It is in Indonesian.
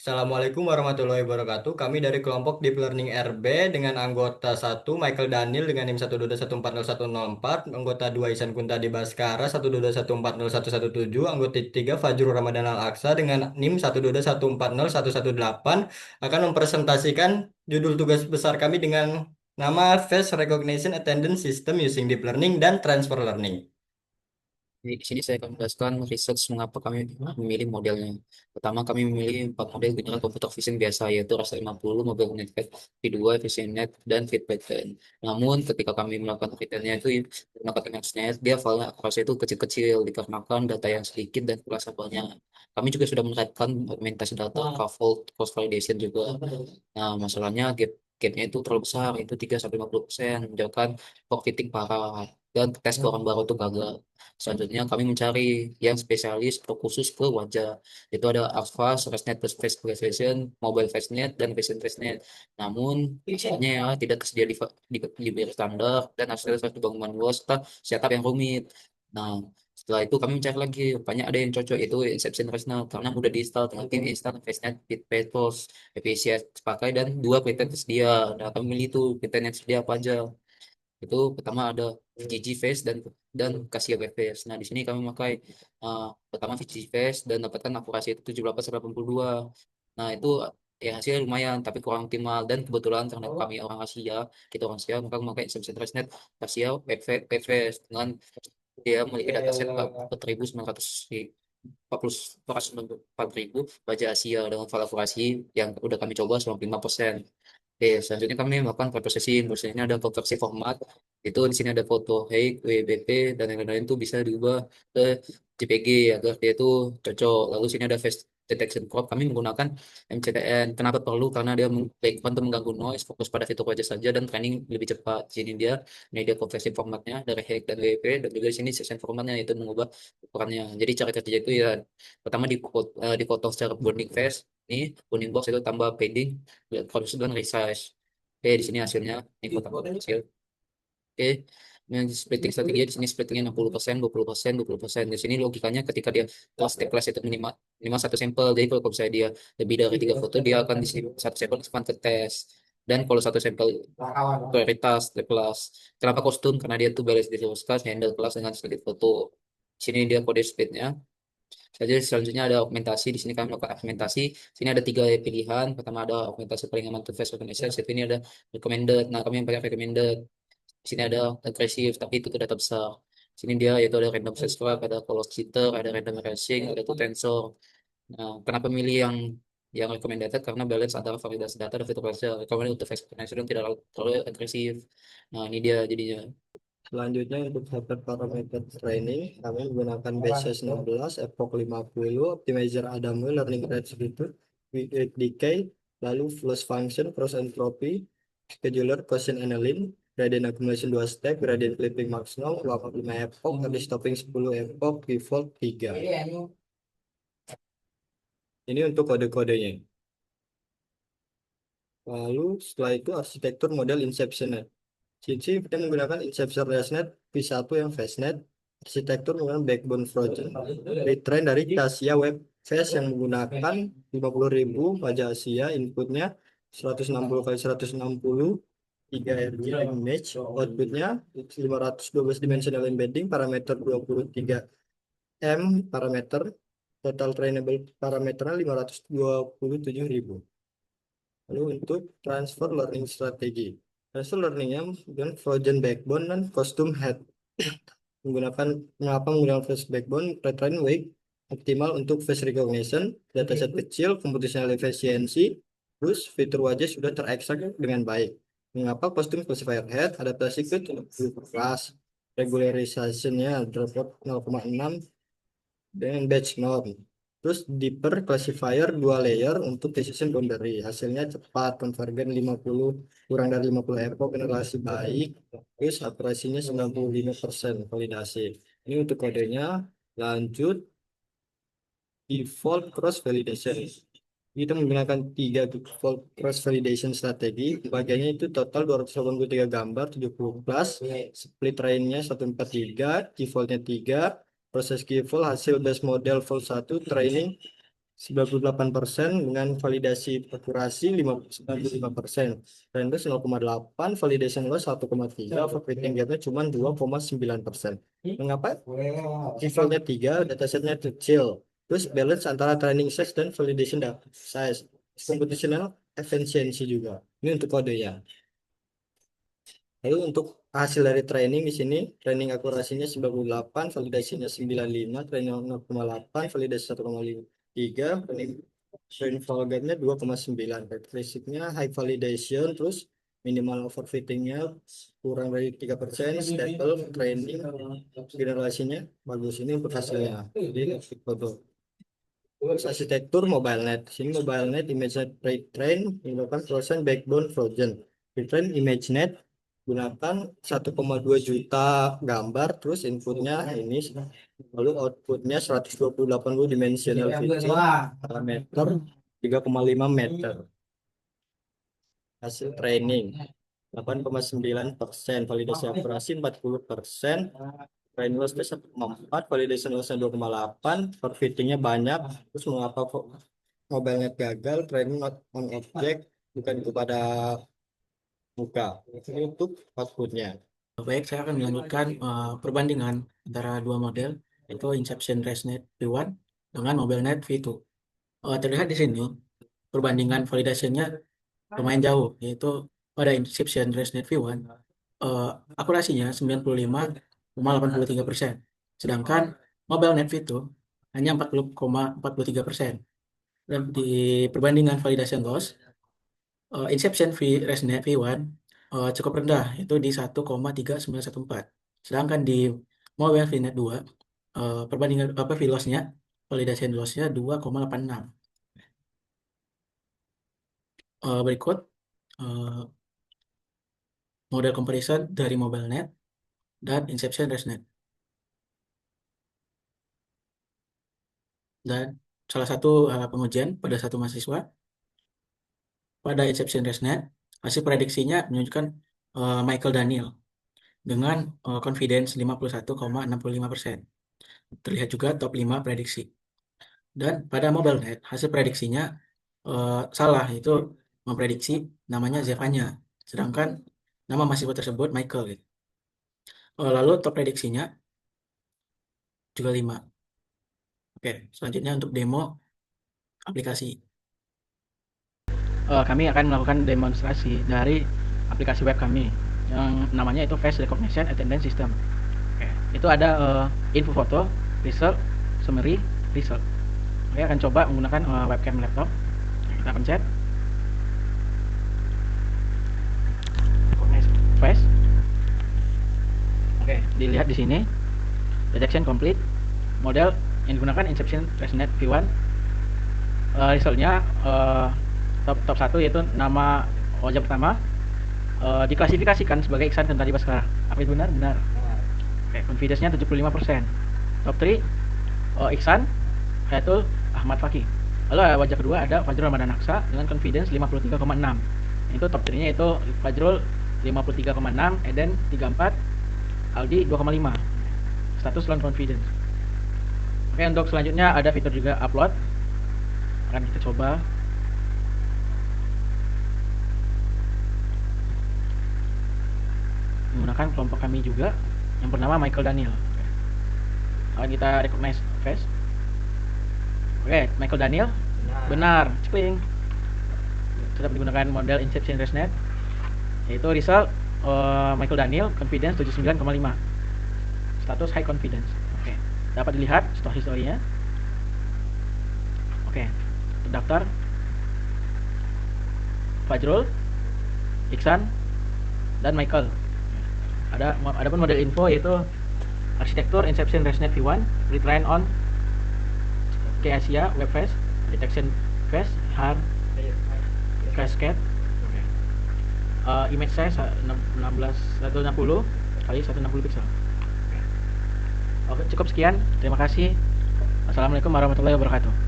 Assalamualaikum warahmatullahi wabarakatuh. Kami dari kelompok Deep Learning RB dengan anggota satu Michael Daniel dengan NIM 122140104, anggota 2 Ihsan Kuntadi Baskara 122140117, anggota 3 Fajrul Ramadan Al-Aqsa dengan NIM 121401118 akan mempresentasikan judul tugas besar kami dengan nama Face Recognition Attendance System Using Deep Learning dan Transfer Learning. Di sini saya akan menjelaskan research mengapa kami memilih modelnya. Pertama, kami memilih 4 model general computer vision biasa, yaitu RASA-50, Mobile Network, V2, VisionNet, dan FitPattern. Namun, ketika kami melakukan fit-nya itu menggunakan MXNet, dia file akurasi itu kecil-kecil dikarenakan data yang sedikit dan kurasa banyak. Kami juga sudah menerapkan augmentasi data, scaffold, cross validation juga. Nah, masalahnya gapnya itu terlalu besar, itu 3-50%, menyebabkan fog fitting parah, dan tes ke orang baru itu gagal. Selanjutnya kami mencari yang spesialis atau khusus ke wajah. Itu ada Avast, ResNet plus Face Precision, Mobile FaceNet, dan Vision FaceNet. Namun, misalnya ya, tidak tersedia di BR standar dan hasil harus dibangun manual serta setup yang rumit. Nah, setelah itu kami mencari lagi, banyak ada yang cocok yaitu Inception ResNet karena mudah diinstal, tinggal klik install FaceNet, Bitpetos, efisien pakai dan 2 pattern tersedia. Nah, kami milih itu pattern yang tersedia apa aja. Itu pertama ada VGG Face dan Casio Web Face. Nah, di sini kami memakai pertama VGG Face dan dapatkan akurasi itu 78/82. Nah, itu ya hasilnya lumayan tapi kurang optimal dan kebetulan karena kami orang Asia, kita orang Asia, maka memakai Inception ResNet Casio Web Face dengan dia memiliki dataset 4.944 ribu baja Asia dengan valorasi yang udah kami coba selama 5%. Oke, selanjutnya kami melakukan preprocessing. Prosesnya ada konversi format. Itu di sini ada foto HEIG, WBP, dan yang lain-lain itu bisa diubah ke JPG agar dia itu cocok. Lalu sini ada face detection crop. Kami menggunakan MCTN. Kenapa perlu? Karena dia background untuk mengganggu noise, fokus pada fitur wajah saja, dan training lebih cepat. Ini dia konversi formatnya dari HEIG dan WBP, dan juga di sini session formatnya itu mengubah ukurannya. Jadi cara kerja itu ya pertama dipotong secara bonding face. Ini bounding box itu tambah padding, produksi dan resize. Oke, di sini hasilnya ini kotak hasil. Oke, yang splitting strategi di sini splittingnya 60%, 20%, 20%. Di sini logikanya ketika dia kelas step kelas itu minimal minimal satu sampel. Jadi kalau misalnya dia lebih dari 3 foto, dia akan di sini satu sampel akan ke tes. Dan kalau satu sampel prioritas di kelas. Kenapa kostum? Karena dia tuh balance di kelas, handle kelas dengan sedikit foto. Di sini dia kode splitnya. Jadi selanjutnya ada augmentasi. Di sini kami melakukan augmentasi. Sini ada 3 pilihan. Pertama ada augmentasi paling aman to face recognition. Ini ada recommended. Nah, kami yang pakai recommended. Di sini ada agresif, tapi itu ke data besar. Di sini dia yaitu ada random search graph, ada color jitter, ada random racing, ada two tensor. Nah, kenapa milih yang recommended? Karena balance antara validasi data dan fitur wajah. Recommended untuk face recognition tidak terlalu agresif. Nah, ini dia jadinya. Selanjutnya untuk dapat parameter training, kami menggunakan basis 16, Epoch 50, Optimizer Adamo, Learning Rate Filter, Weight Decay, lalu Flows Function, Cross Entropy, Scheduler, Quotient Analysis, Gradient Accumulation 2 step, Gradient Clipping Max 0, 85 Epoch, Early Stopping 10 Epoch, Default 3. Ini untuk kode-kodenya. Lalu setelah itu arsitektur model Inception. Cici kita menggunakan Inception ResNet V1 yang FastNet. Arsitektur menggunakan backbone Frozen. Retrain dari Cassia Web Fast yang menggunakan 50.000 wajah Asia. Inputnya 160 kali 160 3 RG image. Outputnya 512 dimensional embedding. Parameter 23 M parameter. Total trainable parameternya 527.000. Lalu untuk transfer learning strategi. Transfer learningnya dengan frozen backbone dan custom head. Menggunakan face backbone, retrain weight optimal untuk face recognition, dataset kecil, computational efficiency, terus fitur wajah sudah terekstrak dengan baik. Mengapa custom classifier head adaptasi ke kelas, regularization-nya dropout 0,6 dengan batch norm. Terus deeper classifier 2 layer untuk decision boundary. Hasilnya cepat, convergen 50, kurang dari 50 epoch, generasi baik. Terus akurasinya 95% validasi. Ini untuk kodenya. Lanjut, default cross validation. Kita menggunakan 3 default cross validation strategi. Bagiannya itu total 283 gambar, 70 plus. Split trainnya 143, defaultnya 3. Proses default hasil base model full 1, training 98% dengan validasi akurasi 95%. Random 0,8, validation loss 1,3, overfitting gapnya cuma 2,9%. Mengapa? Levelnya 3, datasetnya kecil. Terus balance antara training size dan validation data size. Computational efficiency juga. Ini untuk kode ya. Lalu untuk hasil dari training di sini, training akurasinya 98, validasinya 95, training 0,8, validasi 1,3, training validasinya 2,9, karakteristiknya high validation, terus minimal overfittingnya kurang dari 3%, stable training, generasinya bagus. Ini untuk hasilnya. Jadi foto. Terus arsitektur MobileNet. Sini MobileNet ImageNet Pre-train menggunakan frozen backbone Frozen. Pre-train ImageNet gunakan 1,2 juta gambar, terus inputnya ini, lalu outputnya 128 dimensional feature, parameter 3,5 meter. Hasil training 8,9%, validasi akurasi 40%, training loss 1,4, validation lossnya 2,8, overfittingnya banyak. Terus mengapa kok mobilenya gagal? Training not on object, bukan kepada muka. Ini untuk outputnya. Baik, saya akan melanjutkan perbandingan antara dua model, yaitu Inception ResNet V1 dengan MobileNet V2. Terlihat di sini perbandingan validasinya lumayan jauh, yaitu pada Inception ResNet V1 akurasinya 95,83%, sedangkan MobileNet V2 hanya 40,43%. Dan di perbandingan validation loss, Inception ResNet V1 cukup rendah, itu di 1,3914. Sedangkan di Mobile VNet 2 perbandingan V-loss-nya, validation loss-nya 2,86. Berikut model comparison dari MobileNet dan Inception ResNet. Dan salah satu pengujian pada satu mahasiswa pada Inception ResNet, hasil prediksinya menunjukkan Michael Daniel dengan confidence 51,65%. Terlihat juga top 5 prediksi. Dan pada MobileNet, hasil prediksinya salah, itu memprediksi namanya Zevanya, sedangkan nama mahasiswa tersebut Michael. Gitu. Lalu top prediksinya juga 5. Oke, selanjutnya untuk demo aplikasi. Kami akan melakukan demonstrasi dari aplikasi web kami yang namanya itu Face Recognition Attendance System. Oke, itu ada info foto, result, summary, result. Oke, akan coba menggunakan webcam laptop. Kita pencet Recognize Face. Oke, dilihat di sini detection complete. Model yang digunakan Inception ResNet V1. Resultnya top 1 yaitu nama wajah pertama diklasifikasikan sebagai Iksan Tentara Baskara. Apa itu benar? Benar. Oke, confidence-nya 75%. Top 3 Iksan yaitu Ahmad Fakih. Lalu wajah kedua ada Fajrul Ramadan Aksa dengan confidence 53,6. Itu top 3-nya itu Fajrul 53,6, Eden 34, Aldi 2,5. Status low confidence. Oke, untuk selanjutnya ada fitur juga upload. Akan kita coba. Menggunakan kelompok kami juga yang bernama Michael Daniel. Akan kita recognize face. Oke, Michael Daniel benar, cepling. Tetap digunakan model Inception ResNet, yaitu result Michael Daniel confidence 79,5, status high confidence. Oke, dapat dilihat historinya. Oke, terdaftar Fajrul, Iksan, dan Michael. Ada pun model info yaitu arsitektur Inception ResNet V1 retrain on Asia Web Face, detection face, hard cascade. Image size 160 kali 160 pixel. Oke, cukup sekian. Terima kasih. Assalamualaikum warahmatullahi wabarakatuh.